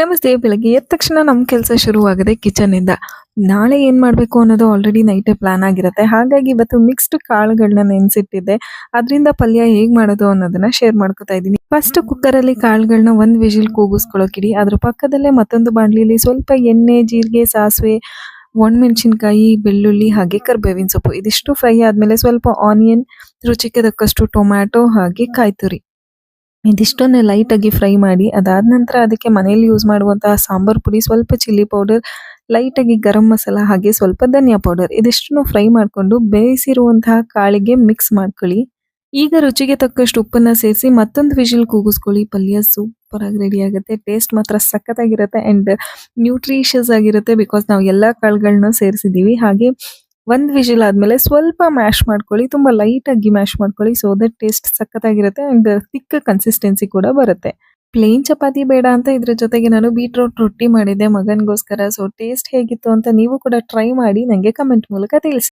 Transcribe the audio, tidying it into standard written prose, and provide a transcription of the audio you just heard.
ನಮಸ್ತೆ. ಬೆಳಗ್ಗೆ ಎದ್ದ ತಕ್ಷಣ ನಮ್ಮ ಕೆಲಸ ಶುರುವಾಗೋದೇ ಕಿಚನ್ನಿಂದ. ನಾಳೆ ಏನು ಮಾಡಬೇಕು ಅನ್ನೋದು ಆಲ್ರೆಡಿ ನೈಟೇ ಪ್ಲಾನ್ ಆಗಿರುತ್ತೆ. ಹಾಗಾಗಿ ಇವತ್ತು ಮಿಕ್ಸ್ಡ್ ಕಾಳುಗಳನ್ನ ನೆನೆಸಿಟ್ಟಿದ್ದೆ. ಅದರಿಂದ ಪಲ್ಯ ಹೇಗೆ ಮಾಡೋದು ಅನ್ನೋದನ್ನ ಶೇರ್ ಮಾಡ್ಕೊತಾ ಇದ್ದೀನಿ. ಫಸ್ಟ್ ಕುಕ್ಕರಲ್ಲಿ ಕಾಳುಗಳನ್ನ ಒಂದು ವಿಜಿಲ್ ಕೂಗಿಸ್ಕೊಳ್ಳೋಕಿಡಿ. ಅದ್ರ ಪಕ್ಕದಲ್ಲೇ ಮತ್ತೊಂದು ಬಾಣಲಿಲಿ ಸ್ವಲ್ಪ ಎಣ್ಣೆ, ಜೀರಿಗೆ, ಸಾಸಿವೆ, ಒಣಮೆಣಸಿನಕಾಯಿ, ಬೆಳ್ಳುಳ್ಳಿ ಹಾಗೆ ಕರಿಬೇವಿನ ಸೊಪ್ಪು ಇದಿಷ್ಟು ಫ್ರೈ ಆದಮೇಲೆ ಸ್ವಲ್ಪ ಆನಿಯನ್, ರುಚಿಗೆ ತಕ್ಕಷ್ಟು ಟೊಮ್ಯಾಟೊ ಹಾಗೆ ಕಾಯಿ ತುರಿ ಇದಿಷ್ಟನ್ನು ಲೈಟಾಗಿ ಫ್ರೈ ಮಾಡಿ ಅದಾದ ನಂತರ ಅದಕ್ಕೆ ಮನೇಲಿ ಯೂಸ್ ಮಾಡುವಂತಹ ಸಾಂಬಾರ್ ಪುಡಿ, ಸ್ವಲ್ಪ ಚಿಲ್ಲಿ ಪೌಡರ್, ಲೈಟಾಗಿ ಗರಂ ಮಸಾಲ ಹಾಗೆ ಸ್ವಲ್ಪ ಧನಿಯಾ ಪೌಡರ್ ಇದಿಷ್ಟನ್ನು ಫ್ರೈ ಮಾಡಿಕೊಂಡು ಬೇಯಿಸಿರುವಂತಹ ಕಾಳಿಗೆ ಮಿಕ್ಸ್ ಮಾಡ್ಕೊಳ್ಳಿ. ಈಗ ರುಚಿಗೆ ತಕ್ಕಷ್ಟು ಉಪ್ಪನ್ನ ಸೇರಿಸಿ ಮತ್ತೊಂದು ವಿಜಿಲ್ ಕೂಗಿಸ್ಕೊಳ್ಳಿ. ಪಲ್ಯ ಸೂಪರ್ ಆಗಿ ರೆಡಿ ಆಗುತ್ತೆ. ಟೇಸ್ಟ್ ಮಾತ್ರ ಸಖತ್ತಾಗಿರುತ್ತೆ ಆ್ಯಂಡ್ ನ್ಯೂಟ್ರಿಷಿಯಸ್ ಆಗಿರುತ್ತೆ ಬಿಕಾಸ್ ನಾವು ಎಲ್ಲ ಕಾಳುಗಳನ್ನ ಸೇರಿಸಿದ್ದೀವಿ. ಹಾಗೆ ಒಂದು ವಿಜಿಲ್ ಆದಮೇಲೆ ಸ್ವಲ್ಪ ಮ್ಯಾಶ್ ಮಾಡ್ಕೊಳ್ಳಿ. ತುಂಬ ಲೈಟಾಗಿ ಮ್ಯಾಶ್ ಮಾಡ್ಕೊಳ್ಳಿ. ಸೊ ದಟ್ ಟೇಸ್ಟ್ ಸಖತ್ತಾಗಿರುತ್ತೆ ಆ್ಯಂಡ್ ಥಿಕ್ ಕನ್ಸಿಸ್ಟೆನ್ಸಿ ಕೂಡ ಬರುತ್ತೆ. ಪ್ಲೇನ್ ಚಪಾತಿ ಬೇಡ ಅಂತ ಇದ್ರ ಜೊತೆಗೆ ನಾನು ಬೀಟ್ರೋಟ್ ರೊಟ್ಟಿ ಮಾಡಿದ್ದೆ ಮಗನಿಗೋಸ್ಕರ. ಸೊ ಟೇಸ್ಟ್ ಹೇಗಿತ್ತು ಅಂತ ನೀವು ಕೂಡ ಟ್ರೈ ಮಾಡಿ ನನಗೆ ಕಮೆಂಟ್ ಮೂಲಕ ತಿಳಿಸಿ.